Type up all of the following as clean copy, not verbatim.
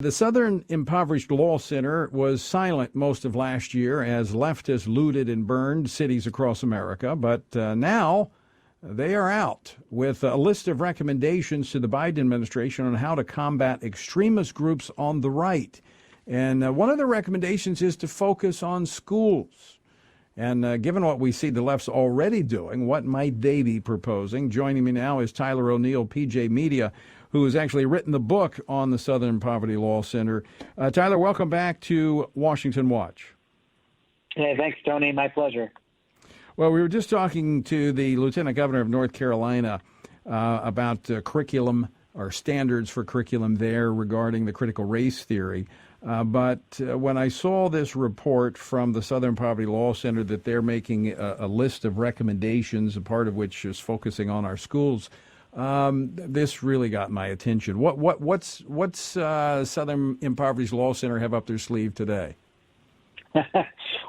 The Southern Impoverished Law Center was silent most of last year as leftists looted and burned cities across America, but now they are out with a list of recommendations to the Biden administration on how to combat extremist groups on the right. And one of the recommendations is to focus on schools. And given what we see the left's already doing, what might they be proposing? Joining me now is Tyler O'Neill, PJ Media, who has actually written the book on the Southern Poverty Law Center. Tyler, welcome back to Washington Watch. Hey, thanks, Tony. My pleasure. Well, we were just talking to the Lieutenant Governor of North Carolina about curriculum or standards for curriculum there regarding the critical race theory. But when I saw this report from the Southern Poverty Law Center that they're making a list of recommendations, a part of which is focusing on our schools, this really got my attention. What's Southern Impoverished Law Center have up their sleeve today?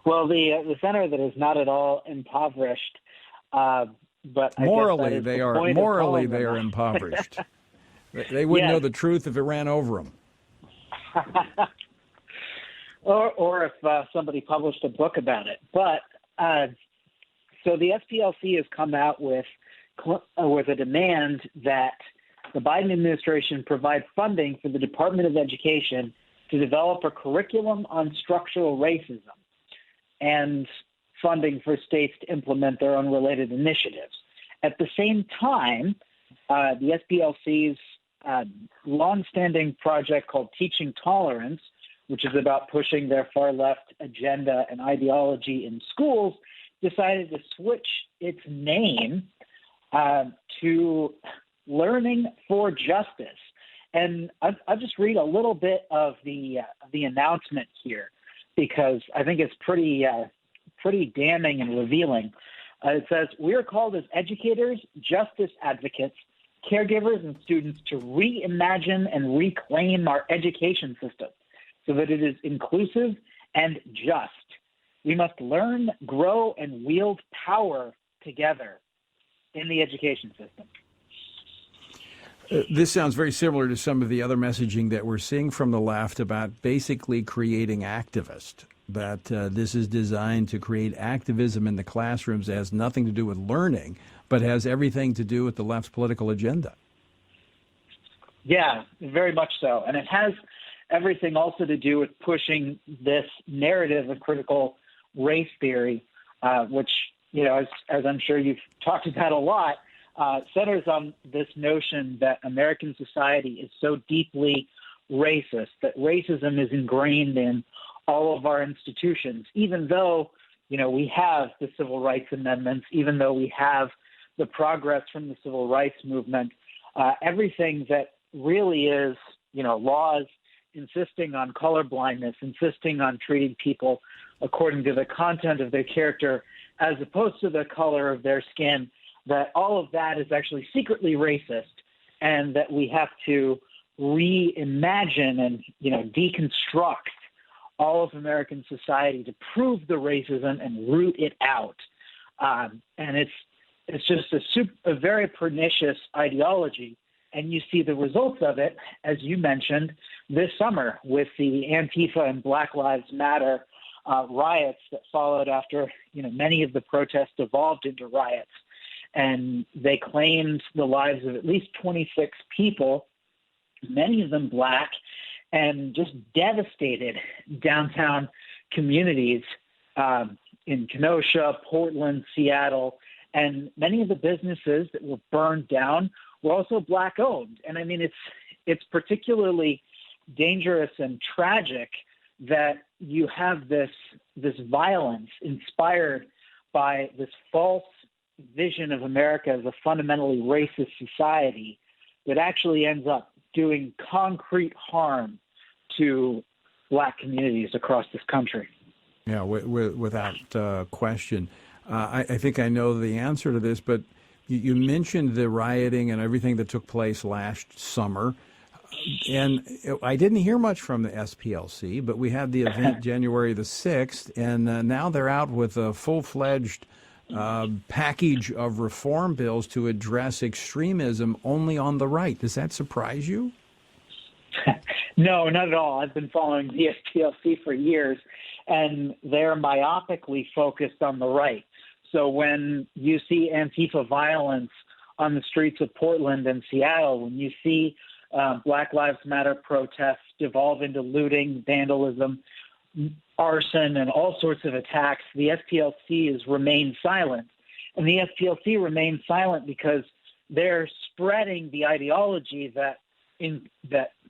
Well, the center that is not at all impoverished, but morally they are impoverished. They wouldn't know the truth if it ran over them. or if somebody published a book about it. But so the SPLC has come out with a demand that the Biden administration provide funding for the Department of Education to develop a curriculum on structural racism and funding for states to implement their own related initiatives. At the same time, the SPLC's longstanding project called Teaching Tolerance, which is about pushing their far-left agenda and ideology in schools, decided to switch its name to Learning for Justice. And I'll just read a little bit of the announcement here because I think it's pretty damning and revealing. It says, "We are called as educators, justice advocates, caregivers, and students to reimagine and reclaim our education system so that it is inclusive and just. We must learn, grow, and wield power together in the education system." This sounds very similar to some of the other messaging that we're seeing from the left about basically creating activists, that this is designed to create activism in the classrooms that has nothing to do with learning, but has everything to do with the left's political agenda. Yeah, very much so. And it has everything also to do with pushing this narrative of critical race theory, which, you know, as I'm sure you've talked about a lot, centers on this notion that American society is so deeply racist, that racism is ingrained in all of our institutions, even though, you know, we have the civil rights amendments, even though we have the progress from the civil rights movement, everything that really is, you know, laws insisting on colorblindness, insisting on treating people according to the content of their character as opposed to the color of their skin, that all of that is actually secretly racist, and that we have to reimagine and, you know, deconstruct all of American society to prove the racism and root it out. And it's just a very pernicious ideology. And you see the results of it, as you mentioned, this summer with the Antifa and Black Lives Matter riots that followed after, you know, many of the protests evolved into riots. And they claimed the lives of at least 26 people, many of them Black, and just devastated downtown communities in Kenosha, Portland, Seattle, and many of the businesses that were burned down were also Black owned. And I mean, it's particularly dangerous and tragic that you have this violence inspired by this false vision of America as a fundamentally racist society that actually ends up doing concrete harm to Black communities across this country. Yeah, without question. I think I know the answer to this, but you mentioned the rioting and everything that took place last summer. And I didn't hear much from the SPLC, but we had the event January the 6th, and now they're out with a full-fledged package of reform bills to address extremism only on the right. Does that surprise you? No, not at all. I've been following the SPLC for years, and they're myopically focused on the right. So when you see Antifa violence on the streets of Portland and Seattle, when you see Black Lives Matter protests devolve into looting, vandalism, arson, and all sorts of attacks, the SPLC has remained silent. And the SPLC remains silent because they're spreading the ideology that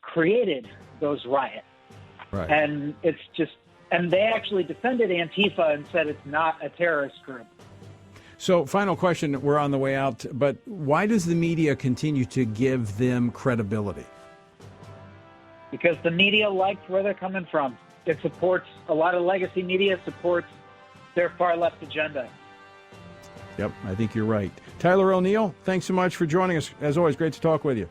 created those riots. Right. And and they actually defended Antifa and said it's not a terrorist group. So, final question, we're on the way out, but why does the media continue to give them credibility? Because the media likes where they're coming from. It supports, a lot of legacy media supports their far left agenda. Yep, I think you're right. Tyler O'Neill, thanks so much for joining us. As always, great to talk with you.